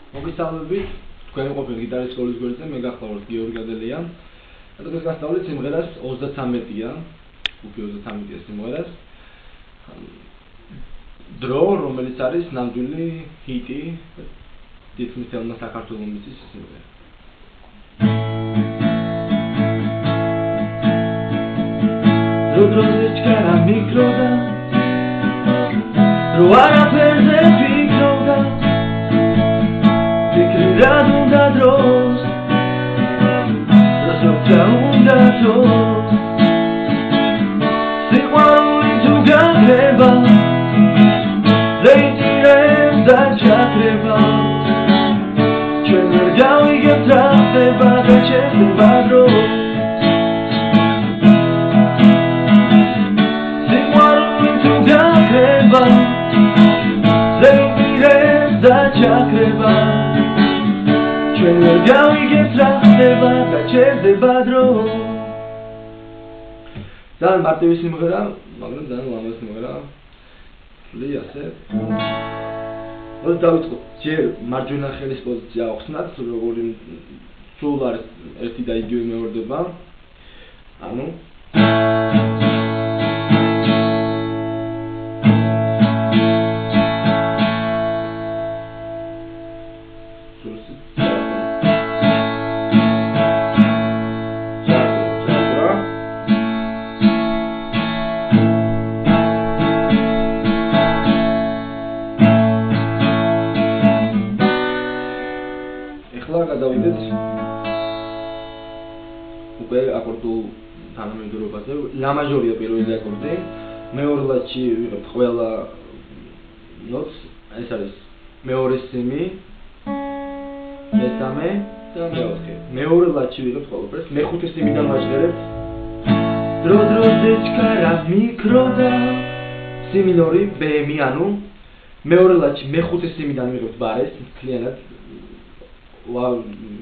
მოგესალმებით, თქვენ ყოფილი გიტარის სკოლის გვერდზე, მე გახლავართ გიორგი ადელია. დღეს გასწავლით სიმღერას 33-ია, ჯგუფი 33-ია სიმღერას. დრო, რომელიც არის ნამდვილი ჰიტი, თითქმის მთელმა საქართველოს მიწის სიმღერა. დროზე ჩქარა მიკროდა, დრო არაფერზე ფიქრობდა. Rad უნდა დროს როცა უნდა დროს სიყვარული თუ გაქრება ზეითირებს და ჩაქრება ჩვენ ვერ გავიგებთ რა ხდება და ჩერდება დროს სიყვარული თუ გაქრება ზეითირებს და ჩაქრება ჩვენ ვერ გავიგებთ რა ხდება და ჩერდება დრო. ძალიან მარტივი სიმღერა, მაგრამ ძალიან ლამაზი სიმღერა. ვთვლი ასე. დავიწყოთ ჯერ მარჯვენა ხელის პოზიცია ახსნათ, როგორი სულ არის ერთი და იგივე მეორდება. ანუ გადავიდეთ უკვე აკორდულ თანამედროვეობაზე. ლა მაჟორია პირველი აკორდი, მეორე ლაჩი ვიღებთ ყველა ნოტს, ეს არის მეორე სიმი, მესამე და მეოთხე. მეორე ლაჩი ვიღებთ ყველაფერს, მეხუთე სიმიდან ვაჟღერებთ. დრო-დროზე ჩქარა მიკროდა, სი მინორი, ბემი, ანუ მეორე ლაჩი მეხუთე სიმიდან ვიღებთ ბარეს, მთლიანად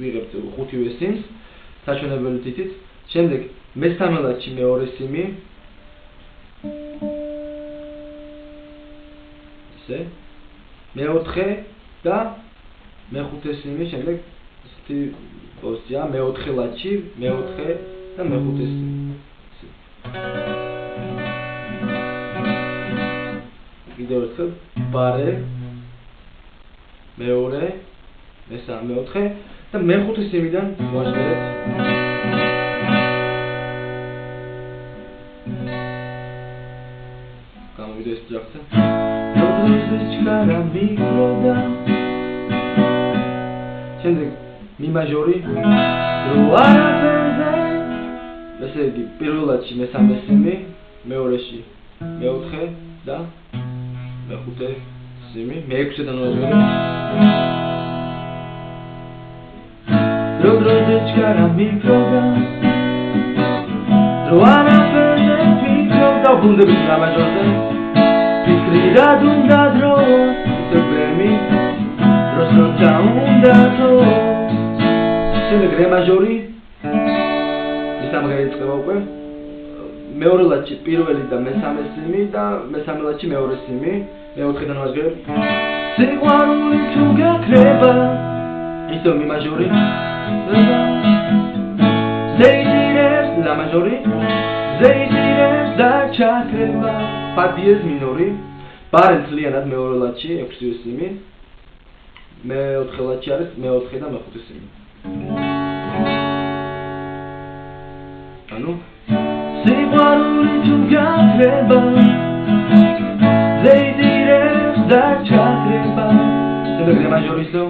ვიღებთ ხუთივე სიმს, საჩვენებელი თითით. შემდეგ მესამე ლაჩი მეორე სიმი. ისე. მეოთხე და მეხუთე სიმი, შემდეგ ისეთი პოზიცია, მეოთხე ლაჩი, მეოთხე და მეხუთე სიმი. კიდევ ერთხელ ბარე, მეორე მესამე, მეოთხე და მეხუთე სიმიდან ვაჟღერებთ. გამოვიდა ეს ჯახტა. დროზე ჩქარა მიკროდა. შემდეგ მი მაჟორი, დრო არაფერზე. ესე იგი, პირველ ლაჩი მესამე სიმი, მეორეში მეოთხე და მეხუთე სიმი, მეექვსედან ვაჟღერებთ. დროზე ჩქარა მიკროდა, დრო არაფერზე ფიქრობდა, ბრუნდებით ლა მაჟორზე, ფიქრი რად უნდა დროს, ისებრემი, დროს როცა უნდა დროს. შემდეგ რე მაჟორი, მესამე იწყება უკვე, მეორე ლაჩი პირველი და მესამე სიმი და მესამე ლაჩი მეორე სიმი, მეოთხედან ვაჟღერებთ. სიყვარული თუ გაქრება, ისევ მი მაჟორი. ზეითირებს ლა მაჟორი, ზეითირებს და ჩაქრება, ფა დიეზ მინორი, ბარე მთლიანად მეორე ლაჩი, ექვსივე სიმი, მეოთხე ლაჩი არის მეოთხე და მეხუთე სიმი. ანუ სიყვარული თუ გაქრება, ზეითირებს და ჩაქრება, შემდეგ რე მაჟორი ისევ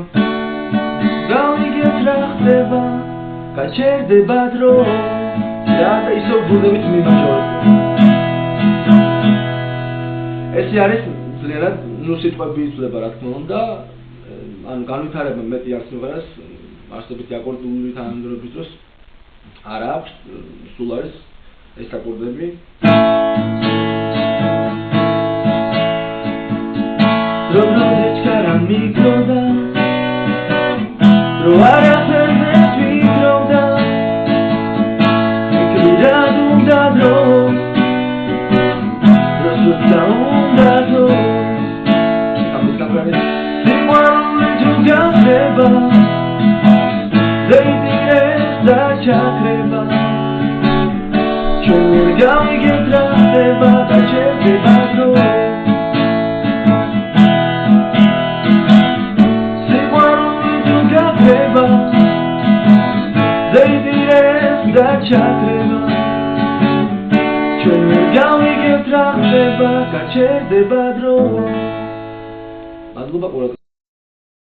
გავიგებთ რა ხდება, გაჩერდება დრო და ისევ ბრუნდებით მი მაჟორზე. ესე არის ძლიერ ნუ სიტყვები იცვლება რა თქმა უნდა, ანუ განვითარება მეტი არ სიმღერას, არსებითი აკორდული თანამედროვეობის დროს არ აქვს, სულ არის ეს აკორდები. დრო-დროზე ჩქარა მიკროდა, დრო არაფერზე ფიქრობდა, ფიქრი რად უნდა დროს, დროს როცა უნდა დროს. სიყვარული თუ გაქრება ჩახრება ზეიტირებს და ჩაქრება ჩვენ ვერ გავიგებთ რა ხდება და ჩერდება დრო სიყვარული თუ გაქრება ზეიტირებს და ჩაქრება ჩვენ ვერ გავიგებთ რა ხდება გაჩერდება დრო მადლობა ყურადღებისთვის